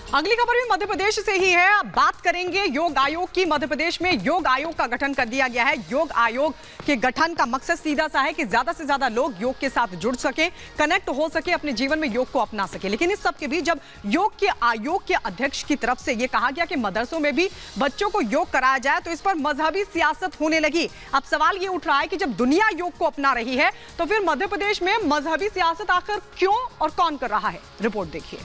अगली खबर भी मध्य प्रदेश से ही है। अब बात करेंगे योग आयोग की। मध्य प्रदेश में योग आयोग का गठन कर दिया गया है। योग आयोग के गठन का मकसद सीधा सा है कि ज्यादा से ज्यादा लोग योग के साथ जुड़ सके, कनेक्ट हो सके, अपने जीवन में योग को अपना सके। लेकिन इस सब के बीच जब योग के आयोग के अध्यक्ष की तरफ से यह कहा गया कि मदरसों में भी बच्चों को योग कराया जाए, तो इस पर मजहबी सियासत होने लगी। अब सवाल यह उठ रहा है कि जब दुनिया योग को अपना रही है तो फिर मध्य प्रदेश में मजहबी सियासत आखिर क्यों और कौन कर रहा है? रिपोर्ट देखिए।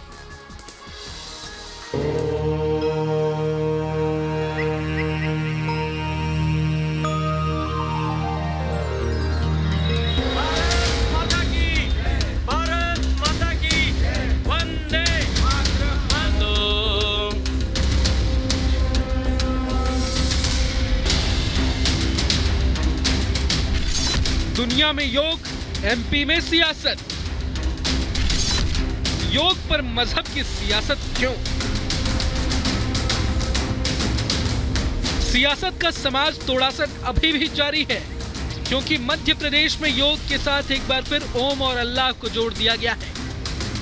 दुनिया में योग, एमपी में सियासत। योग पर मजहब की सियासत क्यों? सियासत का समाज तोड़ासन अभी भी जारी है, क्योंकि मध्य प्रदेश में योग के साथ एक बार फिर ओम और अल्लाह को जोड़ दिया गया है।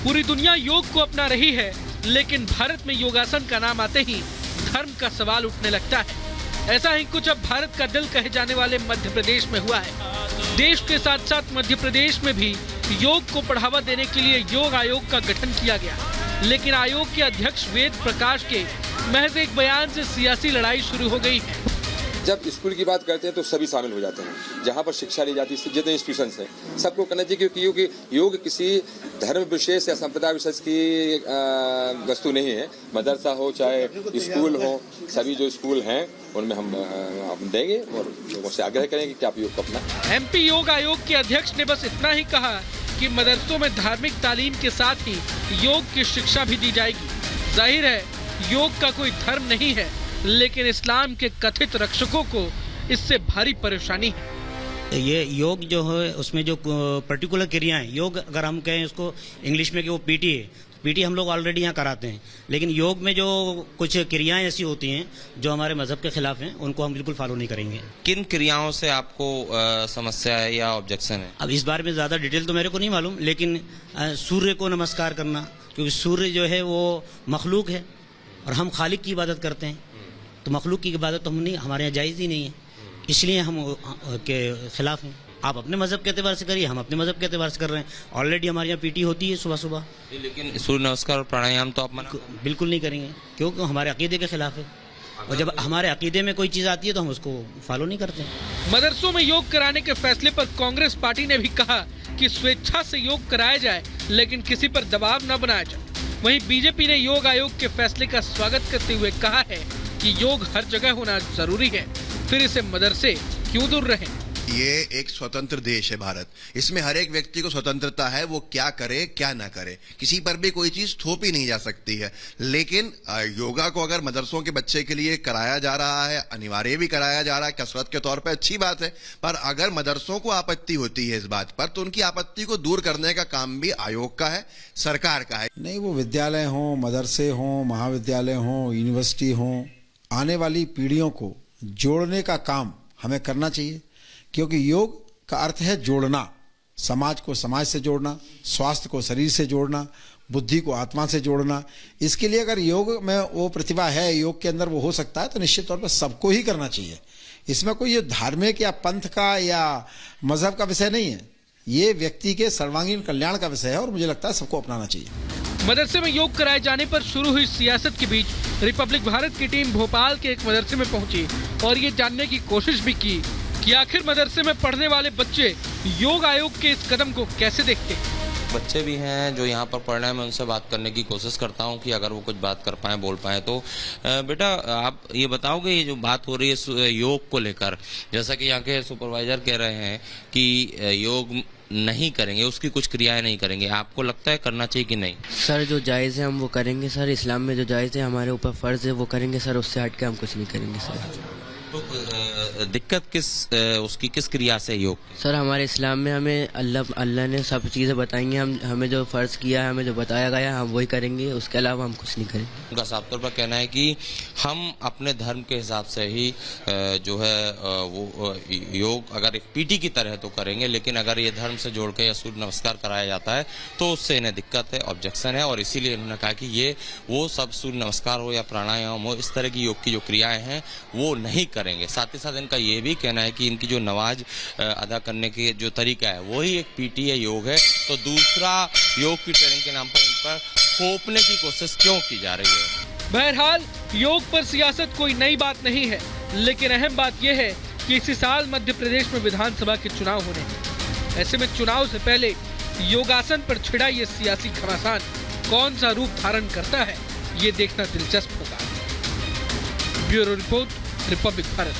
पूरी दुनिया योग को अपना रही है, लेकिन भारत में योगासन का नाम आते ही धर्म का सवाल उठने लगता है। ऐसा ही कुछ अब भारत का दिल कहे जाने वाले मध्य प्रदेश में हुआ है। देश के साथ साथ मध्य प्रदेश में भी योग को बढ़ावा देने के लिए योग आयोग का गठन किया गया, लेकिन आयोग के अध्यक्ष वेद प्रकाश के महज एक बयान से सियासी लड़ाई शुरू हो गई है। जब स्कूल की बात करते हैं तो सभी शामिल हो जाते हैं, जहाँ पर शिक्षा ली जाती है, जितने इंस्टीट्यूशंस हैं सबको करना चाहिए, क्योंकि योग किसी धर्म विशेष या संप्रदाय विशेष की वस्तु नहीं है। मदरसा हो चाहे स्कूल हो, सभी जो स्कूल हैं उनमें हम देंगे और लोगों से आग्रह करेंगे कि आप योग को अपना। एमपी योग आयोग के अध्यक्ष ने बस इतना ही कहा कि मदरसों में धार्मिक तालीम के साथ ही योग की शिक्षा भी दी जाएगी। जाहिर है योग का कोई धर्म नहीं है, लेकिन इस्लाम के कथित रक्षकों को इससे भारी परेशानी है। ये योग जो है उसमें जो पर्टिकुलर क्रियाएं, योग अगर हम कहें उसको इंग्लिश में कि वो पीटी है, पीटी हम लोग ऑलरेडी यहाँ कराते हैं, लेकिन योग में जो कुछ क्रियाएं ऐसी होती हैं जो हमारे मजहब के खिलाफ हैं, उनको हम बिल्कुल फॉलो नहीं करेंगे। किन क्रियाओं से आपको समस्या है या ऑब्जेक्शन है? अब इस बारे में ज़्यादा डिटेल तो मेरे को नहीं मालूम, लेकिन सूर्य को नमस्कार करना, क्योंकि सूर्य जो है वो मखलूक है और हम खालिक की इबादत करते हैं, तो मखलूक की इबादत तो हम नहीं, हमारे यहाँ जायज़ ही नहीं है, इसलिए हम के खिलाफ हैं। आप अपने मजहब के एतबार से करिए, हम अपने मजहब के एतबार से कर रहे हैं। ऑलरेडी हमारे यहाँ पीटी होती है सुबह सुबह। लेकिन सूर्य नमस्कार और प्राणायाम तो आप बिल्कुल नहीं करेंगे, क्योंकि हमारे अकीदे के खिलाफ है, और जब हमारे अकीदे में कोई चीज़ आती है तो हम उसको फॉलो नहीं करते। मदरसों में योग कराने के फैसले पर कांग्रेस पार्टी ने भी कहा कि स्वेच्छा से योग कराया जाए, लेकिन किसी पर दबाव न बनाया जाए। वहीं बीजेपी ने योग आयोग के फैसले का स्वागत करते हुए कहा है कि योग हर जगह होना जरूरी है, फिर इसे मदरसे क्यों दूर रहें। ये एक स्वतंत्र देश है भारत, इसमें हर एक व्यक्ति को स्वतंत्रता है, वो क्या करे क्या ना करे, किसी पर भी कोई चीज थोपी नहीं जा सकती है। लेकिन योगा को अगर मदरसों के बच्चे के लिए कराया जा रहा है, अनिवार्य भी कराया जा रहा है कसरत के तौर पर, अच्छी बात है, पर अगर मदरसों को आपत्ति होती है इस बात पर, तो उनकी आपत्ति को दूर करने का काम भी आयोग का है, सरकार का है। नहीं, वो विद्यालय हों, मदरसे हों, महाविद्यालय हों, यूनिवर्सिटी हों, आने वाली पीढ़ियों को जोड़ने का काम हमें करना चाहिए, क्योंकि योग का अर्थ है जोड़ना, समाज को समाज से जोड़ना, स्वास्थ्य को शरीर से जोड़ना, बुद्धि को आत्मा से जोड़ना। इसके लिए अगर योग में वो प्रतिभा है, योग के अंदर वो हो सकता है, तो निश्चित तौर पर सबको ही करना चाहिए। इसमें कोई ये धार्मिक या पंथ का या मजहब का विषय नहीं है, ये व्यक्ति के सर्वांगीण कल्याण का विषय है, और मुझे लगता है सबको अपनाना चाहिए। मदरसे में योग कराए जाने पर शुरू हुई सियासत के बीच रिपब्लिक भारत की टीम भोपाल के एक मदरसे में पहुंची और ये जानने की कोशिश भी की कि आखिर मदरसे में पढ़ने वाले बच्चे योग आयोग के इस कदम को कैसे देखते हैं। बच्चे भी हैं जो यहाँ पर पढ़ रहे हैं, मैं उनसे बात करने की कोशिश करता हूँ कि अगर वो कुछ बात कर पाए, बोल पाए। तो बेटा आप ये बताओगे, ये जो बात हो रही है योग को लेकर, जैसा कि यहाँ के सुपरवाइजर कह रहे हैं कि योग नहीं करेंगे, उसकी कुछ क्रियाएं नहीं करेंगे, आपको लगता है करना चाहिए कि नहीं? सर जो जायज़ है हम वो करेंगे सर, इस्लाम में जो जायज़ है हमारे ऊपर फ़र्ज़ है वो करेंगे सर, उससे हट के हम कुछ नहीं करेंगे सर। तो दिक्कत उसकी किस क्रिया से योग? सर हमारे इस्लाम में हमें अल्लाह ने सब चीज़ें बताई हैं, हमें जो फ़र्ज़ किया है, हमें जो बताया गया है हम वही करेंगे, उसके अलावा हम कुछ नहीं करेंगे। उनका साफ तौर पर कहना है कि हम अपने धर्म के हिसाब से ही जो है वो योग अगर एक पीटी की तरह तो करेंगे, लेकिन अगर ये धर्म से जोड़ के या सूर्य नमस्कार कराया जाता है तो उससे इन्हें दिक्कत है, ऑब्जेक्शन है, और इसीलिए इन्होंने कहा कि ये वो सब सूर्य नमस्कार हो या प्राणायाम हो, इस तरह की योग की जो क्रियाएं हैं वो नहीं करेंगे। साथ ही साथ इनका ये भी कहना है कि इनकी जो नमाज अदा करने की जो तरीका है वही एक पीटी है, योग है, तो दूसरा योग की ट्रेनिंग के नाम पर इन पर थोपने की कोशिश क्यों की जा रही है? बहरहाल योग पर सियासत कोई नई बात नहीं है, लेकिन अहम बात यह है कि इसी साल मध्य प्रदेश में विधानसभा के चुनाव होने हैं। ऐसे में चुनाव से पहले योगासन पर छिड़ा ये सियासी घमासान कौन सा रूप धारण करता है, ये देखना दिलचस्प होगा। Bureau report, Republic Bharat.